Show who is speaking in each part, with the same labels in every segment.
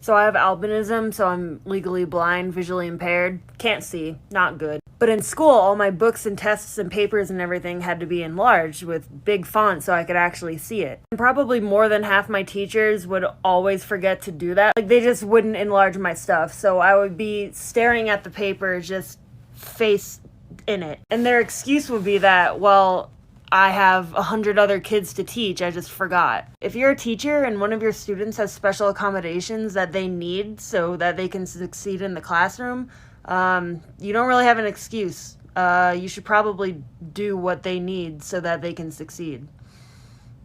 Speaker 1: So I have albinism, so I'm legally blind, visually impaired, can't see, not good. But in school, all my books and tests and papers and everything had to be enlarged with big font so I could actually see it. And probably more than half my teachers would always forget to do that. Like, they just wouldn't enlarge my stuff, so I would be staring at the paper just face in it. And their excuse would be that, well, I have 100 other kids to teach, I just forgot. If you're a teacher and one of your students has special accommodations that they need so that they can succeed in the classroom, you don't really have an excuse. You should probably do what they need so that they can succeed.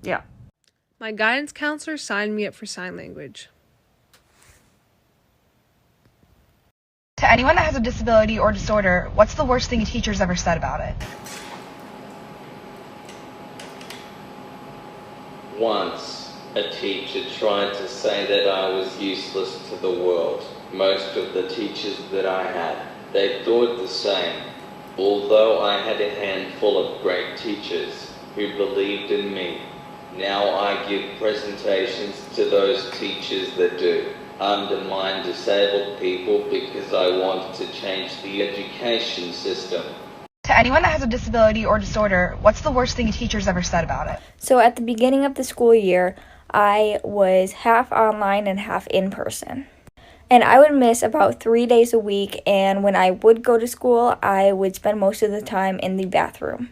Speaker 1: Yeah.
Speaker 2: My guidance counselor signed me up for sign language.
Speaker 3: To anyone that has a disability or disorder, what's the worst thing a teacher's ever said about it?
Speaker 4: Once, a teacher tried to say that I was useless to the world. Most of the teachers that I had, they thought the same. Although I had a handful of great teachers who believed in me, now I give presentations to those teachers that do undermine disabled people because I want to change the education system.
Speaker 3: To anyone that has a disability or disorder, what's the worst thing a teacher's ever said about it?
Speaker 5: So at the beginning of the school year, I was half online and half in person. And I would miss about 3 days a week, and when I would go to school, I would spend most of the time in the bathroom.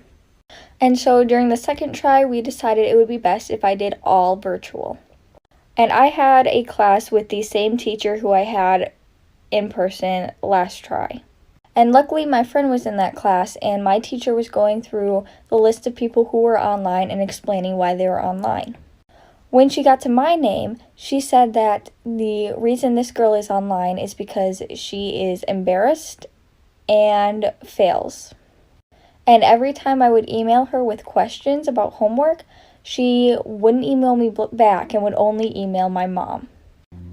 Speaker 5: And so during the second try, we decided it would be best if I did all virtual. And I had a class with the same teacher who I had in person last try. And luckily, my friend was in that class, and my teacher was going through the list of people who were online and explaining why they were online. When she got to my name, she said that the reason this girl is online is because she is embarrassed and fails. And every time I would email her with questions about homework, she wouldn't email me back and would only email my mom.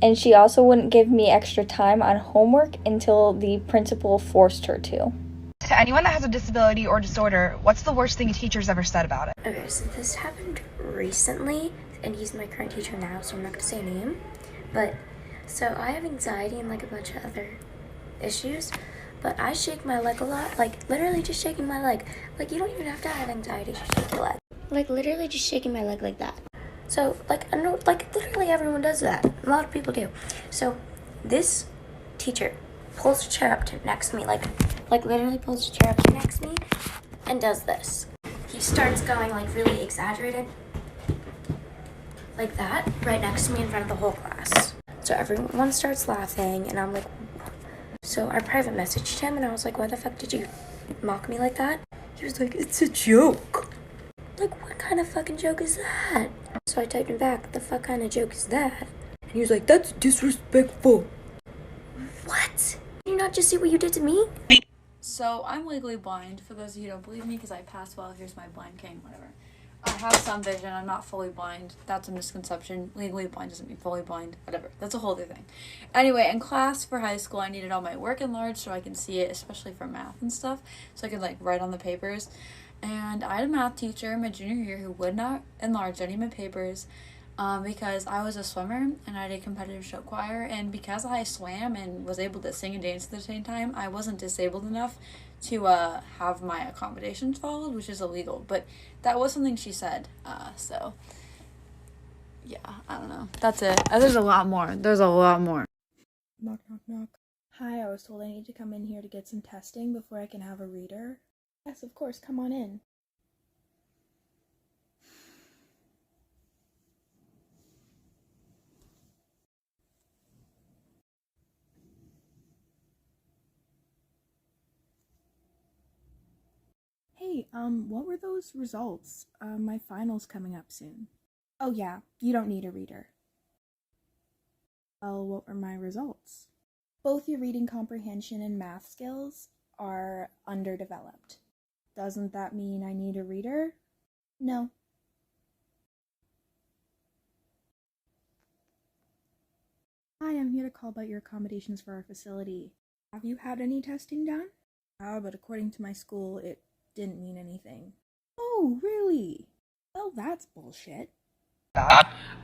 Speaker 5: And she also wouldn't give me extra time on homework until the principal forced her to.
Speaker 3: To anyone that has a disability or disorder, what's the worst thing a teacher's ever said about it?
Speaker 6: Okay, so this happened recently, and he's my current teacher now, so I'm not going to say a name. But, so I have anxiety and like a bunch of other issues, but I shake my leg a lot, like literally just shaking my leg. Like, you don't even have to have anxiety to shake your leg. Like, literally just shaking my leg like that. So, like, I know, like, literally everyone does that. A lot of people do. So, this teacher pulls a chair up to next to me, like literally pulls a chair up to next to me and does this. He starts going, like, really exaggerated, like that, right next to me in front of the whole class. So everyone starts laughing, and I'm like, so I private messaged him, and I was like, why the fuck did you mock me like that? He was like, it's a joke. Like, what kind of fucking joke is that? So I typed him back, the fuck kind of joke is that? And he was like, that's disrespectful. What? Did you not just see what you did to me?
Speaker 7: So I'm legally blind, for those of you who don't believe me, because I passed well, here's my blind cane, whatever. I have some vision, I'm not fully blind. That's a misconception. Legally blind doesn't mean fully blind, whatever. That's a whole other thing. Anyway, in class for high school, I needed all my work enlarged so I can see it, especially for math and stuff, so I could, like, write on the papers. And I had a math teacher in my junior year who would not enlarge any of my papers because I was a swimmer and I did competitive show choir. And because I swam and was able to sing and dance at the same time, I wasn't disabled enough to have my accommodations followed, which is illegal. But that was something she said. So, yeah, I don't know. That's it. There's a lot more. There's a lot more.
Speaker 8: Knock, knock, knock. Hi, I was told I need to come in here to get some testing before I can have a reader. Yes, of course, come on in. Hey, what were those results? My final's coming up soon. Oh yeah, you don't need a reader. Well, what were my results? Both your reading comprehension and math skills are underdeveloped. Doesn't that mean I need a reader? No. Hi, I'm here to call about your accommodations for our facility. Have you had any testing done? But according to my school, it didn't mean anything. Oh, really? Well, that's bullshit.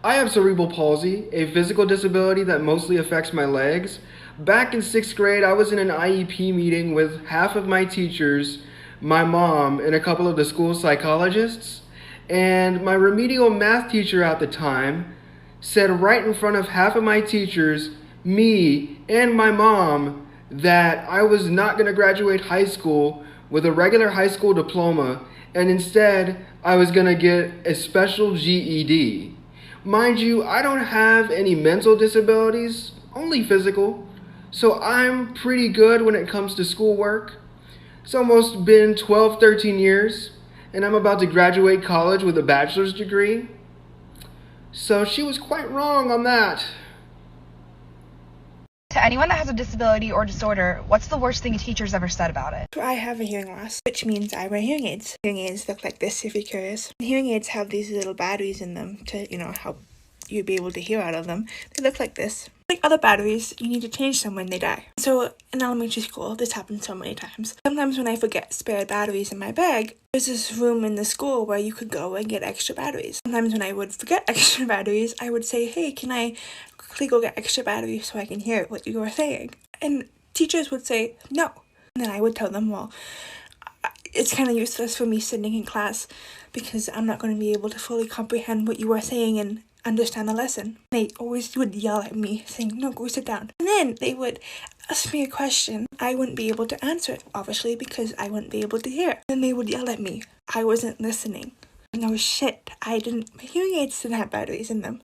Speaker 9: I have cerebral palsy, a physical disability that mostly affects my legs. Back in 6th grade, I was in an IEP meeting with half of my teachers, my mom, and a couple of the school psychologists. And my remedial math teacher at the time said right in front of half of my teachers, me, and my mom, that I was not going to graduate high school with a regular high school diploma, and instead I was going to get a special GED. Mind you, I don't have any mental disabilities, only physical, so I'm pretty good when it comes to schoolwork. It's almost been 12, 13 years, and I'm about to graduate college with a bachelor's degree. So she was quite wrong on that.
Speaker 3: To anyone that has a disability or disorder, what's the worst thing a teacher's ever said about it?
Speaker 10: I have a hearing loss, which means I wear hearing aids. Hearing aids look like this if you're curious. Hearing aids have these little batteries in them to, help you be able to hear out of them. They look like this. Like other batteries, you need to change them when they die. So in elementary school, this happens so many times. Sometimes when I forget spare batteries in my bag, there's this room in the school where you could go and get extra batteries. Sometimes when I would forget extra batteries, I would say, hey, can I quickly go get extra batteries so I can hear what you were saying? And teachers would say, no. And then I would tell them, well, it's kind of useless for me sitting in class because I'm not going to be able to fully comprehend what you are saying and understand the lesson. They always would yell at me saying, no, go sit down. And then they would ask me a question. I wouldn't be able to answer it, obviously, because I wouldn't be able to hear. Then they would yell at me. I wasn't listening. No shit, my hearing aids didn't have batteries in them.